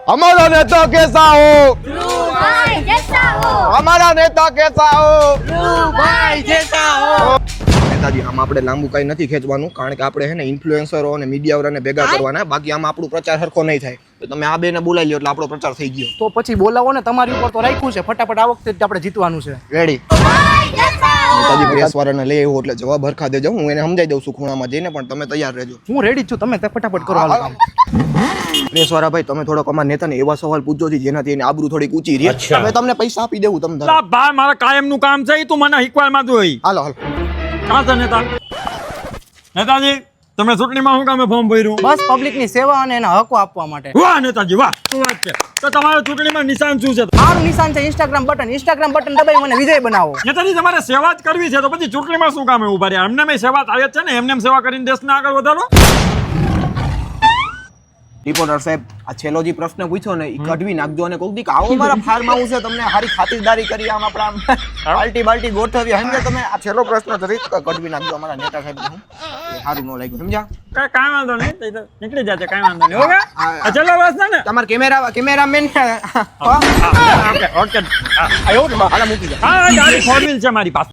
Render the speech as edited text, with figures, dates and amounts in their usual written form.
हमारा नेता कैसा हो, ध्रुव भाई जैसा हो, हमारा नेता कैसा हो। ध्रुव भाई जैसा हो। નેતાજી આમ આપણે લાંબુ કઈ નથી ખેંચવાનું, કારણ કે આપણે હે ને ઇન્ફ્લુએન્સરો અને મીડિયાવાળાને ભેગા કરવાના, બાકી આમાં આપણો પ્રચાર સરખો નહીં થાય. તો તમે આ બેને બોલાવી લ્યો એટલે આપણો પ્રચાર થઈ ગયો. તો પછી બોલાવો ને, તમારી ઉપર તો રાખ્યું છે, ફટાફટ આ વખતે જ આપણે જીતવાનું છે. રેડી? भाई जैसा हो। નેતાજી પ્રેસવાળાને લઈ આવ્યો એટલે જવાબ હરખા દેજો, હું એને સમજાઈ દઉં છું ખૂણામાં જઈને, પણ તમે તૈયાર રહેજો. હું રેડી જ છું, તમે તે ફટાફટ કરો હાલો કામ. પ્રેસવાળા ભાઈ તમે થોડોક અમારા નેતાને એવા સવાલ પૂછજો છે જેનાથી એની આબરૂ થોડીક ઊંચી રહે. હવે તમને પૈસા આપી દેવું તમને. લા ભાઈ મારા કાયમનું કામ છે ઈ તું મને શીખવાડમાં જોઈ. હાલો હાલો. કાં છે નેતા? નેતાજી તમે ચૂંટણીમાં શું કામે ફોર્મ ભર્યું? બસ પબ્લિકની સેવા અને એના હકો આપવા માટે. વાહ નેતાજી વાહ, શું વાત છે. તો તમારા ચૂંટણીમાં નિશાન શું છે? મારું નિશાન છે ઇન્સ્ટાગ્રામ બટન દબાઈ મને વિજય બનાવો. નેતાજી તમારે સેવા જ કરવી છે તો પછી ચૂંટણીમાં શું કામે ઉભા રહ્યા? એમને મેં સેવા થાય જ છે ને, એમને સેવા કરીને દેશને આગળ વધારો. રિપોર્ટર સાહેબ, આ છેલ્લો જે પ્રશ્ન પૂછ્યો ને એ કઢવી નાખજો અને કોક દીક આવો મારા ફાર્મ હાઉસ છે, તમને હારી ખાતરદારી કરી, આમ આપણા પાર્ટી ગોઠવી, સમજ્યા તમે? આ છેલ્લો પ્રશ્ન તરીક કઢવી નાખજો અમારા નેતા સાહેબ. સારું ન લાગ્યું, સમજ્યા? કાંઈ વાંધો નહીં, તે તો નીકળી જશે, કાંઈ વાંધો નહીં. ઓકે આ છેલ્લો પ્રશ્ન ને? તમારા કેમેરામેન ઓકે ઓકે હાલા મૂકી જાય. હા ગાડી 4 વ્હીલ છે મારી પાસે.